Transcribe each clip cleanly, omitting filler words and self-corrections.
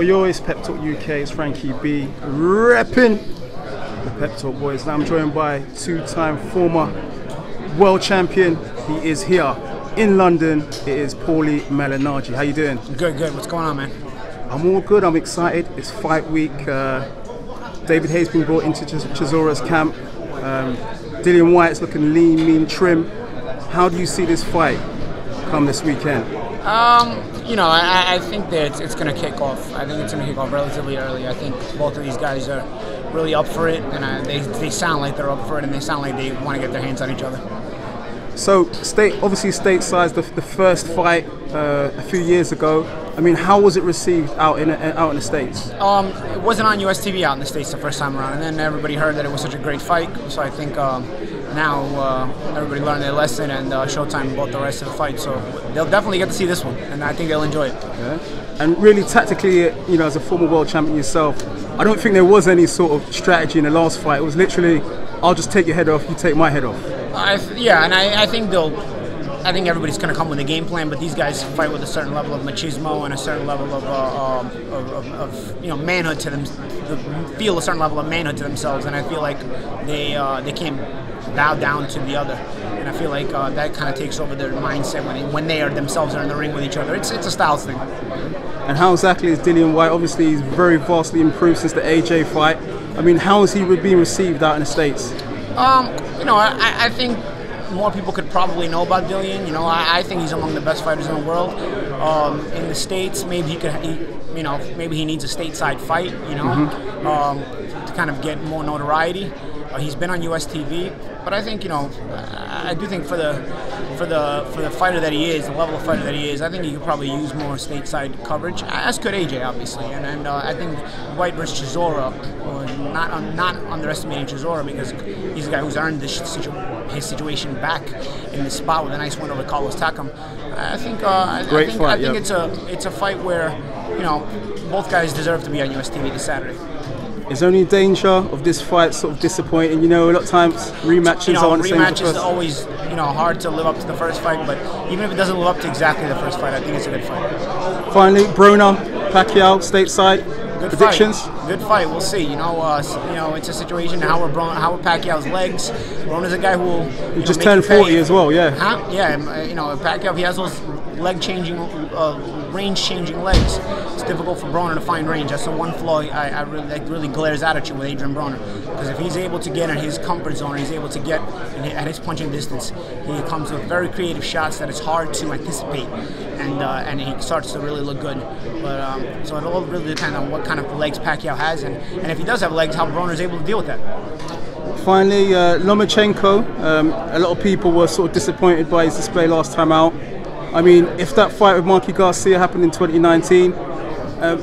Yo, it's Pep Talk UK, it's Frankie B, repping the Pep Talk boys. Now I'm joined by two-time former world champion. He is here in London. It is Paulie Malignaggi. How you doing? Good, good. What's going on, man? I'm all good, I'm excited. It's fight week. David Haye's been brought into Chisora's camp. Dillian Whyte's looking lean, mean, trim. How do you see this fight come this weekend? You know, I think that it's going to kick off. I think it's going to kick off relatively early. I think both of these guys are really up for it, and they sound like they're up for it, and they sound like they want to get their hands on each other. So, obviously stateside, the first fight a few years ago. I mean, how was it received out in the States? It wasn't on US TV out in the States the first time around, and then everybody heard that it was such a great fight. So I think now everybody learned their lesson, and Showtime bought the rest of the fight. So they'll definitely get to see this one, and I think they'll enjoy it. Yeah. And really, tactically, you know, as a former world champion yourself, I don't think there was any sort of strategy in the last fight. It was literally, I'll just take your head off, you take my head off. Yeah, and I think I think everybody's going to come with a game plan, but these guys fight with a certain level of machismo and a certain level of you know, manhood to them. Feel a certain level of manhood to themselves, and I feel like they can't bow down to the other. And I feel like that kind of takes over their mindset when they themselves are in the ring with each other. It's a styles thing. And how exactly is Dillian Whyte? Obviously, he's very vastly improved since the AJ fight. I mean, how is he being received out in the States? You know, I think more people could probably know about Dillian. You know, I think he's among the best fighters in the world. In the States, maybe you know, maybe he needs a stateside fight. You know, to kind of get more notoriety. He's been on US TV, but I think, you know, I do think for the fighter that he is, the level of fighter that he is, I think he could probably use more stateside coverage, as could AJ, obviously. And I think Whyte versus Chisora, not underestimating Chisora, because he's a guy who's earned his situation back in this spot with a nice win over Carlos Takam. I think it's a fight where, you know, both guys deserve to be on US TV this Saturday. Is there any danger of this fight sort of disappointing? You know, a lot of times rematches aren't the same as the first. Rematches are always, you know, hard to live up to the first fight, but even if it doesn't live up to exactly the first fight, I think it's a good fight. Finally, Broner, Pacquiao, stateside. Good predictions? Fight. Good fight. We'll see. You know, it's a situation. How are Pacquiao's legs? Broner's a guy who will. He just turned 40 as well. Yeah. Huh? Yeah. You know, Pacquiao, he has those range-changing legs. It's difficult for Broner to find range. That's the one flaw that really glares out at you with Adrien Broner. Because if he's able to get in his comfort zone, he's able to get at his punching distance, he comes with very creative shots that it's hard to anticipate, and he starts to really look good. But so it all really depends on what kind of legs Pacquiao has, and if he does have legs, how Broner is able to deal with that. Finally, Lomachenko. A lot of people were sort of disappointed by his display last time out. I mean, if that fight with Mikey Garcia happened in 2019,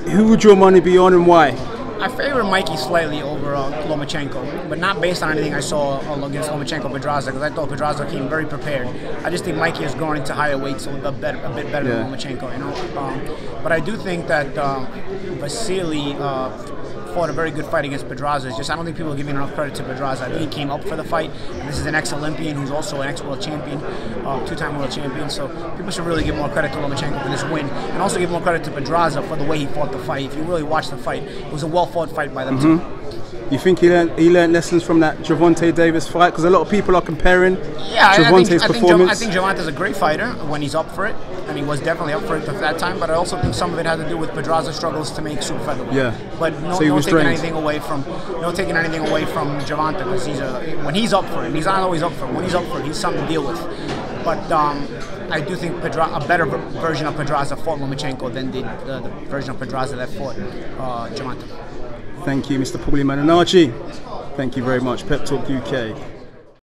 who would your money be on and why? I favor Mikey slightly over Lomachenko, but not based on anything I saw against Lomachenko-Pedraza, because I thought Pedraza came very prepared. I just think Mikey has grown into higher weights a bit better than Lomachenko, you know. But I do think that Vasyll fought a very good fight against Pedraza. It's just I don't think people are giving enough credit to Pedraza. I think he came up for the fight, and this is an ex-Olympian who's also an ex-world champion, two-time world champion. So people should really give more credit to Lomachenko for this win, and also give more credit to Pedraza for the way he fought the fight. If you really watch the fight, it was a well-fought fight by them too. You think he learned lessons from that Gervonta Davis fight? Because a lot of people are comparing Gervonta's performance. I think Gervonta's a great fighter when he's up for it, and he was definitely up for it at that time. But I also think some of it had to do with Pedraza's struggles to make super featherweight. Yeah. But no taking anything away from Gervonta, because when he's up for it, he's not always up for it. When he's up for it, he's something to deal with. But I do think a better version of Pedraza fought Lomachenko than did the version of Pedraza that fought Gervonta. Thank you, Mr. Paulie Malignaggi. Thank you very much. Pep Talk UK.